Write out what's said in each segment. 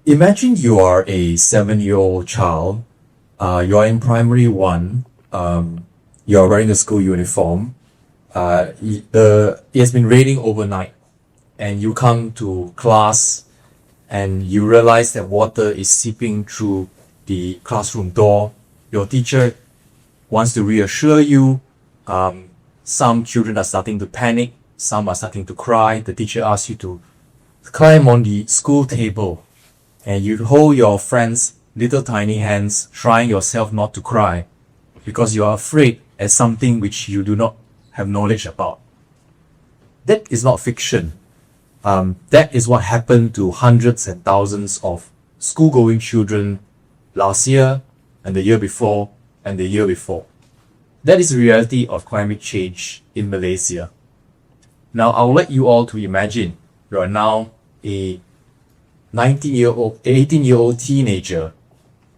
Imagine you are a 7-year-old child. You are in primary one. You are wearing a school uniform. It has been raining overnight, and you come to class, and you realize that water is seeping through the classroom door. Your teacher wants to reassure you. Some children are starting to panic. Some are starting to cry. The teacher asks you to climb on the school table, and you hold your friend's little tiny hands, trying yourself not to cry because you are afraid at something which you do not have knowledge about. That is not fiction. That is what happened to hundreds and thousands of school-going children last year, and the year before, and the year before. That is the reality of climate change in Malaysia. Now, I'll let you all to imagine you are now a 18-year-old teenager.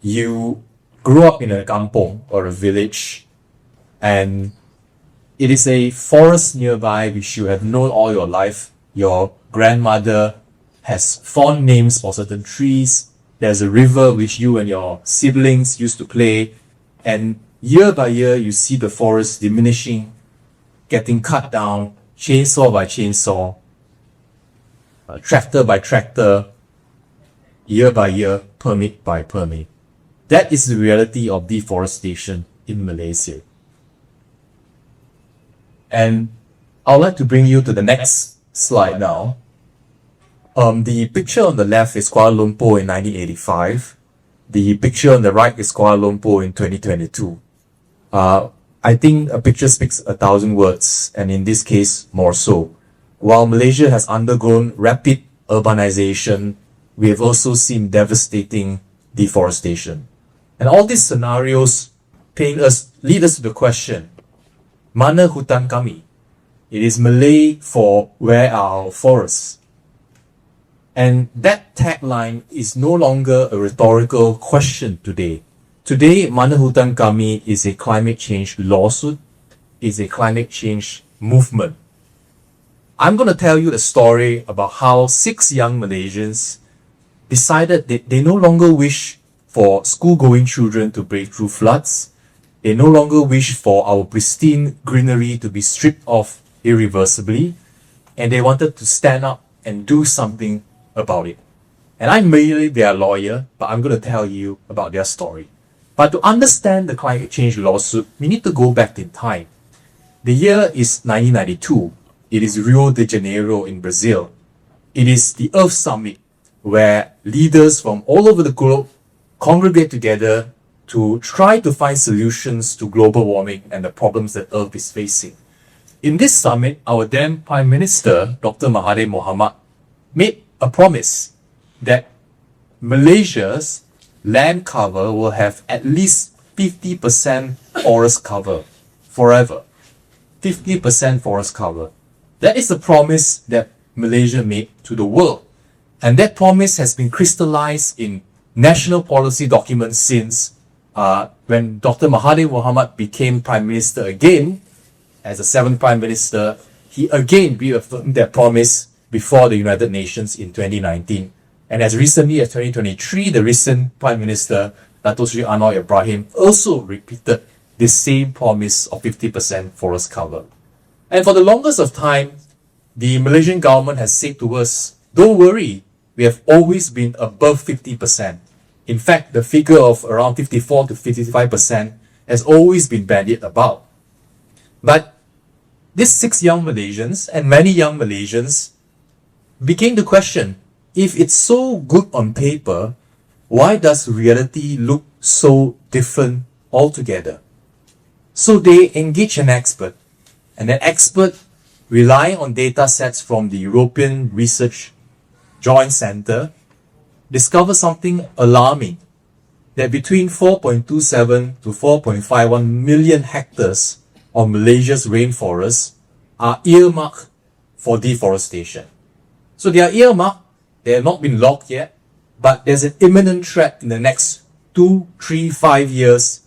You grew up in a kampong or a village, and it is a forest nearby which you have known all your life. Your grandmother has fond names for certain trees. There's a river which you and your siblings used to play, and year by year you see the forest diminishing, getting cut down, chainsaw by chainsaw, tractor by tractor, year by year, permit by permit. That is the reality of deforestation in Malaysia. And I'd like to bring you to the next slide now. The picture on the left is Kuala Lumpur in 1985. The picture on the right is Kuala Lumpur in 2022. I think a picture speaks 1,000 words, and in this case, more so. While Malaysia has undergone rapid urbanization, we have also seen devastating deforestation. And all these scenarios lead us to the question, mana hutan kami? It is Malay for where are our forests? And that tagline is no longer a rhetorical question today. Today, mana hutan kami is a climate change lawsuit, is a climate change movement. I'm going to tell you the story about how 6 young Malaysians decided that they no longer wish for school-going children to brave through floods. They no longer wish for our pristine greenery to be stripped off irreversibly, and they wanted to stand up and do something about it. And I'm merely their lawyer, but I'm going to tell you about their story. But to understand the climate change lawsuit, we need to go back in time. The year is 1992. It is Rio de Janeiro in Brazil. It is the Earth Summit, where leaders from all over the globe congregate together to try to find solutions to global warming and the problems that Earth is facing. In this summit, our then Prime Minister, Dr. Mahathir Mohamad, made a promise that Malaysia's land cover will have at least 50% forest cover forever. 50% forest cover. That is the promise that Malaysia made to the world. And that promise has been crystallized in national policy documents since when Dr. Mahathir Mohamad became Prime Minister again, as the 7th Prime Minister, he again reaffirmed that promise before the United Nations in 2019. And as recently as 2023, the recent Prime Minister, Dato Sri Anwar Ibrahim, also repeated this same promise of 50% forest cover. And for the longest of time, the Malaysian government has said to us, don't worry, we have always been above 50%. In fact, the figure of around 54 to 55% has always been bandied about. But these 6 young Malaysians and many young Malaysians began to question, if it's so good on paper, why does reality look so different altogether? So they engage an expert, and that expert, relying on data sets from the European Research Joint Center, discovered something alarming, that between 4.27 to 4.51 million hectares of Malaysia's rainforests are earmarked for deforestation. So they are earmarked, they have not been logged yet, but there's an imminent threat in the next 2, 3, 5 years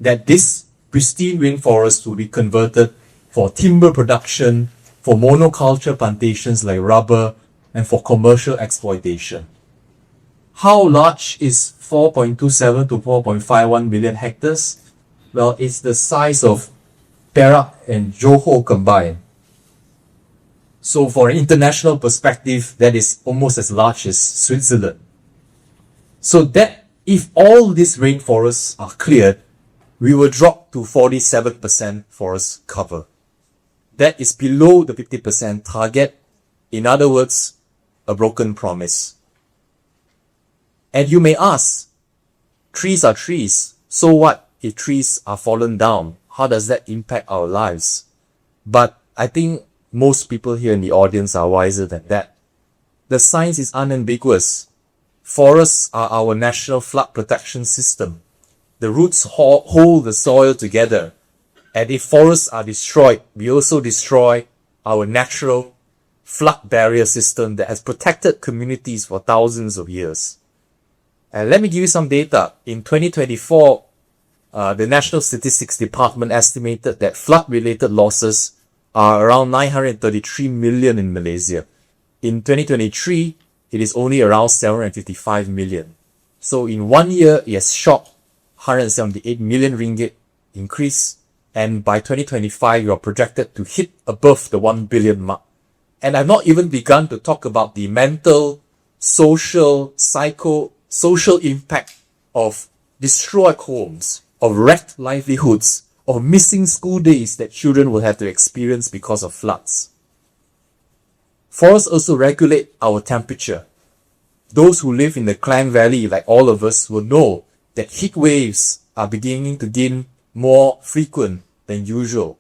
that this pristine rainforest will be converted for timber production, for monoculture plantations like rubber, and for commercial exploitation. How large is 4.27 to 4.51 million hectares? Well, it's the size of Perak and Johor combined. So for an international perspective, that is almost as large as Switzerland. So that if all these rainforests are cleared, we will drop to 47% forest cover. That is below the 50% target. In other words, a broken promise. And you may ask, trees are trees. So what if trees are fallen down? How does that impact our lives? But I think most people here in the audience are wiser than that. The science is unambiguous. Forests are our national flood protection system. The roots hold the soil together. And if forests are destroyed, we also destroy our natural flood barrier system that has protected communities for thousands of years. And let me give you some data. In 2024, the National Statistics Department estimated that flood-related losses are around 933 million in Malaysia. In 2023, it is only around 755 million. So in 1 year, it has shot 178 million ringgit increase. And by 2025, you are projected to hit above the 1 billion mark. And I've not even begun to talk about the mental, social, social impact of destroyed homes, of wrecked livelihoods, of missing school days that children will have to experience because of floods. Forests also regulate our temperature. Those who live in the Klang Valley, like all of us, will know that heat waves are beginning to gain more frequent than usual.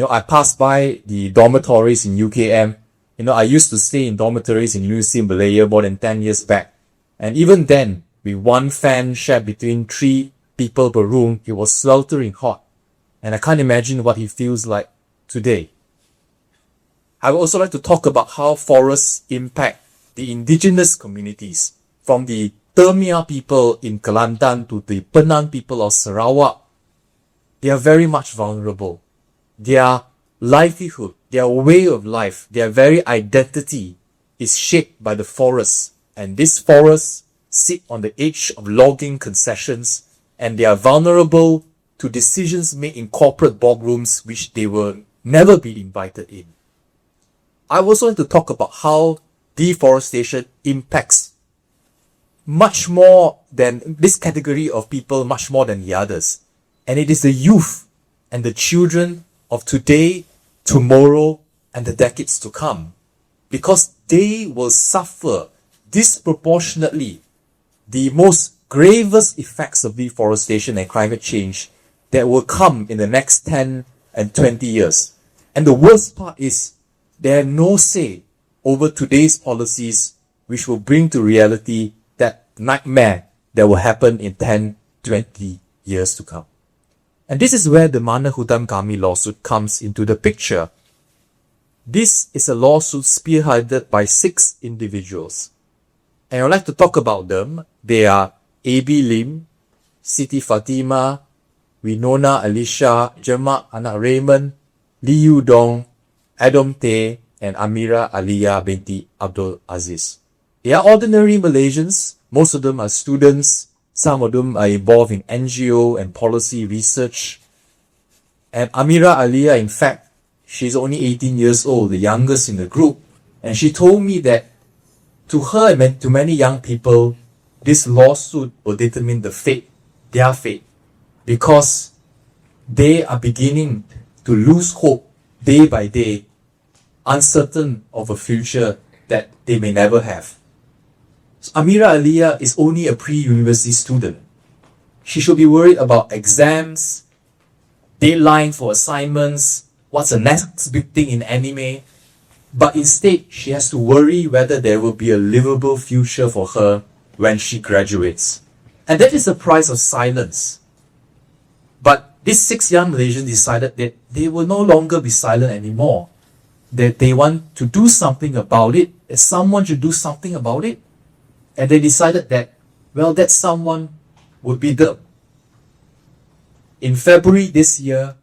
I passed by the dormitories in UKM. I used to stay in dormitories in University of Malaya more than 10 years back. And even then, with one fan shared between 3 people per room, it was sweltering hot. And I can't imagine what it feels like today. I would also like to talk about how forests impact the indigenous communities, from the Termia people in Kelantan to the Penang people of Sarawak. They are very much vulnerable. Their livelihood, their way of life, their very identity is shaped by the forests. And these forests sit on the edge of logging concessions, and they are vulnerable to decisions made in corporate boardrooms which they will never be invited in. I also want to talk about how deforestation impacts much more than this category of people, much more than the others. And it is the youth and the children of today, tomorrow, and the decades to come. Because they will suffer disproportionately the most gravest effects of deforestation and climate change that will come in the next 10 and 20 years. And the worst part is they have no say over today's policies, which will bring to reality that nightmare that will happen in 10, 20 years to come. And this is where the Mana Hutan Kami lawsuit comes into the picture. This is a lawsuit spearheaded by 6 individuals. And I'd like to talk about them. They are A.B. Lim, Siti Fatima, Winona Alicia, Jemak Anak Raymond, Lee Yu Dong, Adam Tay, and Amira Aliyah binti Abdul Aziz. They are ordinary Malaysians. Most of them are students. Some of them are involved in NGO and policy research. And Amira Aliyah, in fact, she's only 18 years old, the youngest in the group. And she told me that to her and to many young people, this lawsuit will determine their fate, because they are beginning to lose hope day by day, uncertain of a future that they may never have. So Amira Aliyah is only a pre-university student. She should be worried about exams, deadline for assignments, what's the next big thing in anime. But instead, she has to worry whether there will be a livable future for her when she graduates. And that is the price of silence. But these 6 young Malaysians decided that they will no longer be silent anymore. That they want to do something about it, that someone should do something about it. And they decided that, well, that someone would be them. In February this year,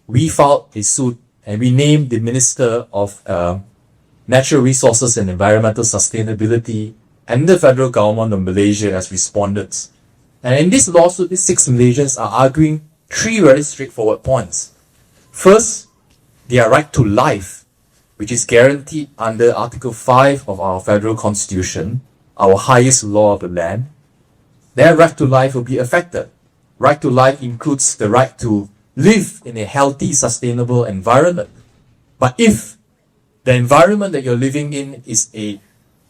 we filed a suit and we named the Minister of Natural Resources and Environmental Sustainability and the federal government of Malaysia as respondents. And in this lawsuit, these 6 Malaysians are arguing 3 very straightforward points. First, their right to life, which is guaranteed under Article 5 of our federal constitution, our highest law of the land. Their right to life will be affected. Right to life includes the right to live in a healthy, sustainable environment. But if the environment that you're living in is a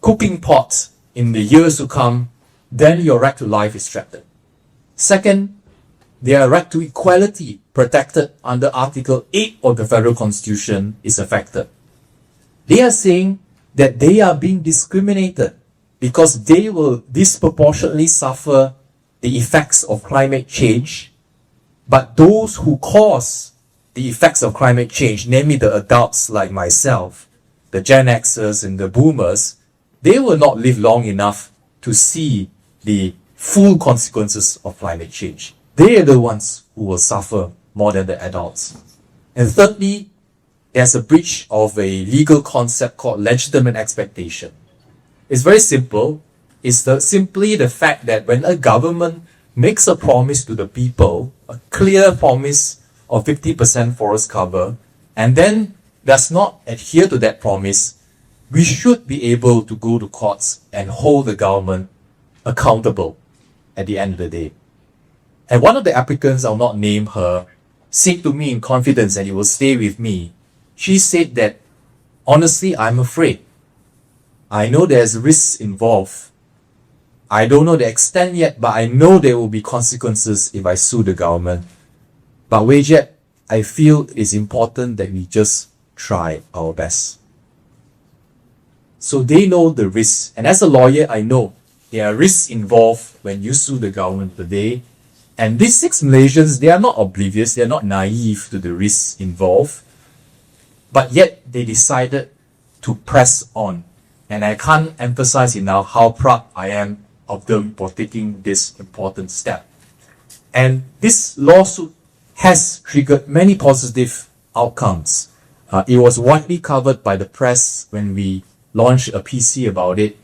cooking pot in the years to come, then your right to life is threatened. Second, their right to equality, protected under Article 8 of the Federal Constitution, is affected. They are saying that they are being discriminated because they will disproportionately suffer the effects of climate change, but those who cause the effects of climate change, namely the adults like myself, the Gen Xers and the boomers, they will not live long enough to see the full consequences of climate change. They are the ones who will suffer more than the adults. And thirdly, there's a breach of a legal concept called legitimate expectation. It's very simple. It's simply the fact that when a government makes a promise to the people, a clear promise of 50% forest cover, and then does not adhere to that promise, we should be able to go to courts and hold the government accountable at the end of the day. And one of the applicants, I'll not name her, said to me in confidence, and it will stay with me. She said that, honestly, I'm afraid. I know there's risks involved. I don't know the extent yet, but I know there will be consequences if I sue the government. But Jiet, I feel it's important that we just try our best. So they know the risks. And as a lawyer, I know there are risks involved when you sue the government today. And these 6 Malaysians, they are not oblivious, they are not naive to the risks involved. But yet, they decided to press on. And I can't emphasize enough how proud I am of them for taking this important step. And this lawsuit has triggered many positive outcomes. It was widely covered by the press when we launched a PC about it.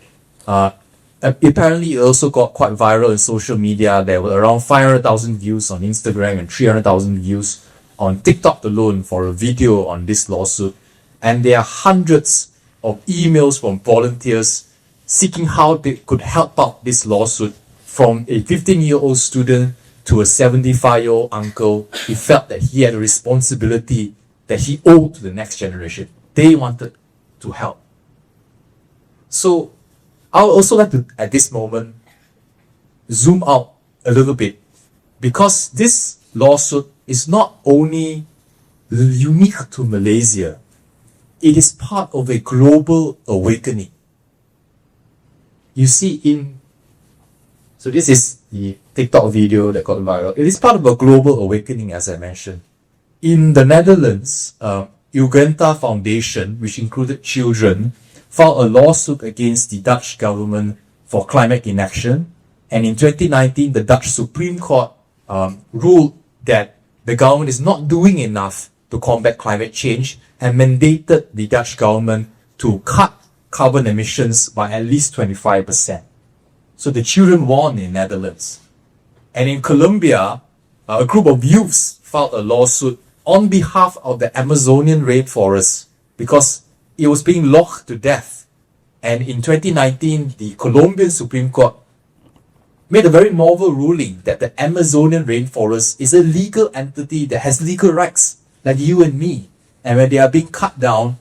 Apparently, it also got quite viral in social media. There were around 500,000 views on Instagram and 300,000 views on TikTok alone for a video on this lawsuit. And there are hundreds of emails from volunteers seeking how they could help out this lawsuit, from a 15-year-old student to a 75-year-old uncle. He felt that he had a responsibility that he owed to the next generation. They wanted to help. So I would also like to, at this moment, zoom out a little bit, because this lawsuit is not only unique to Malaysia, it is part of a global awakening. You see, so this is the TikTok video that got viral. It is part of a global awakening, as I mentioned. In the Netherlands, Ugenta Foundation, which included children, filed a lawsuit against the Dutch government for climate inaction. And in 2019, the Dutch Supreme Court ruled that the government is not doing enough to combat climate change, and mandated the Dutch government to cut carbon emissions by at least 25%. So the children won in Netherlands. And in Colombia, a group of youths filed a lawsuit on behalf of the Amazonian rainforest because it was being locked to death. And in 2019, the Colombian Supreme Court made a very novel ruling that the Amazonian rainforest is a legal entity that has legal rights, like you and me. And when they are being cut down,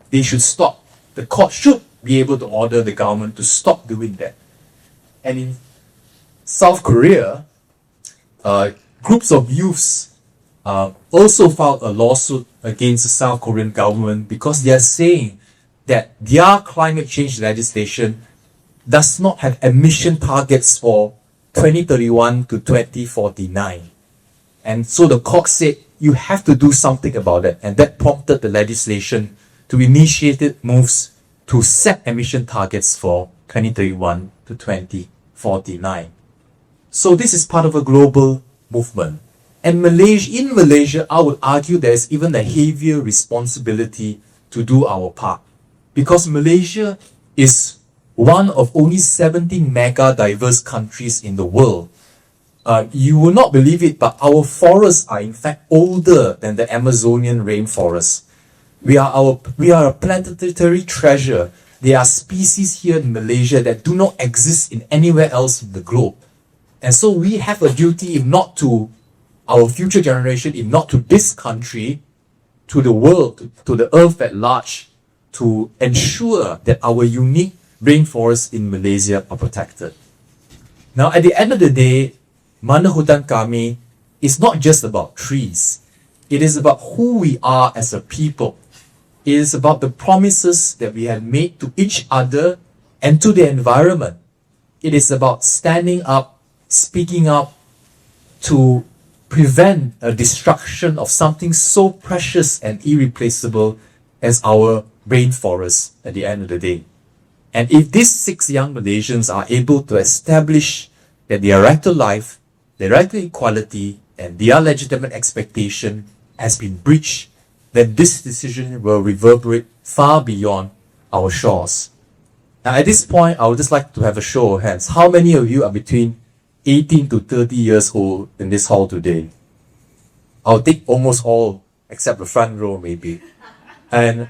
they should stop. The court should be able to order the government to stop doing that. And in South Korea, groups of youths also filed a lawsuit against the South Korean government because they are saying that their climate change legislation does not have emission targets for 2031 to 2049. And so the court said, you have to do something about it. And that prompted the legislation to initiate moves to set emission targets for 2031 to 2049. So this is part of a global movement. And in Malaysia, I would argue there is even a heavier responsibility to do our part. Because Malaysia is one of only 17 mega diverse countries in the world. You will not believe it, but our forests are in fact older than the Amazonian rainforest. We are a planetary treasure. There are species here in Malaysia that do not exist in anywhere else in the globe. And so we have a duty, if not to our future generation, if not to this country, to the world, to the earth at large, to ensure that our unique rainforests in Malaysia are protected. Now, at the end of the day, Mana Hutan Kami is not just about trees. It is about who we are as a people. It is about the promises that we have made to each other and to the environment. It is about standing up, speaking up to prevent a destruction of something so precious and irreplaceable as our rainforests at the end of the day. And if these 6 young Malaysians are able to establish that their right to life, their right to equality, and their legitimate expectation has been breached, then this decision will reverberate far beyond our shores. Now at this point, I would just like to have a show of hands. How many of you are between 18 to 30 years old in this hall today? I'll take almost all, except the front row maybe. And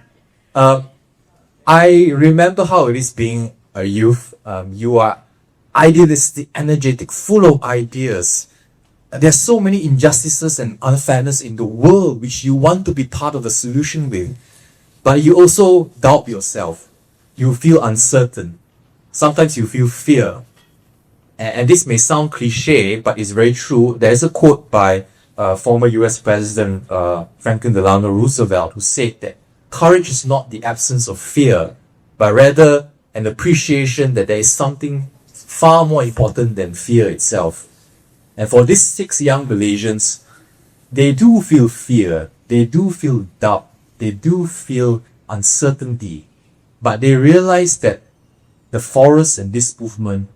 I remember how it is being a youth. You are idealistic, energetic, full of ideas. There's so many injustices and unfairness in the world which you want to be part of the solution with. But you also doubt yourself. You feel uncertain. Sometimes you feel fear. And this may sound cliche, but it's very true. There's a quote by former US President Franklin Delano Roosevelt, who said that courage is not the absence of fear, but rather an appreciation that there is something far more important than fear itself. And for these 6 young Malaysians, they do feel fear, they do feel doubt, they do feel uncertainty, but they realize that the forest and this movement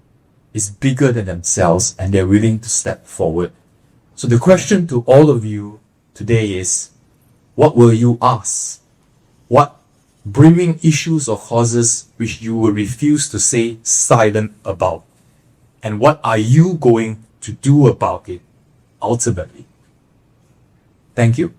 is bigger than themselves and they're willing to step forward. So the question to all of you today is, what will you ask? What brimming issues or causes which you will refuse to stay silent about? And what are you going to do about it ultimately? Thank you.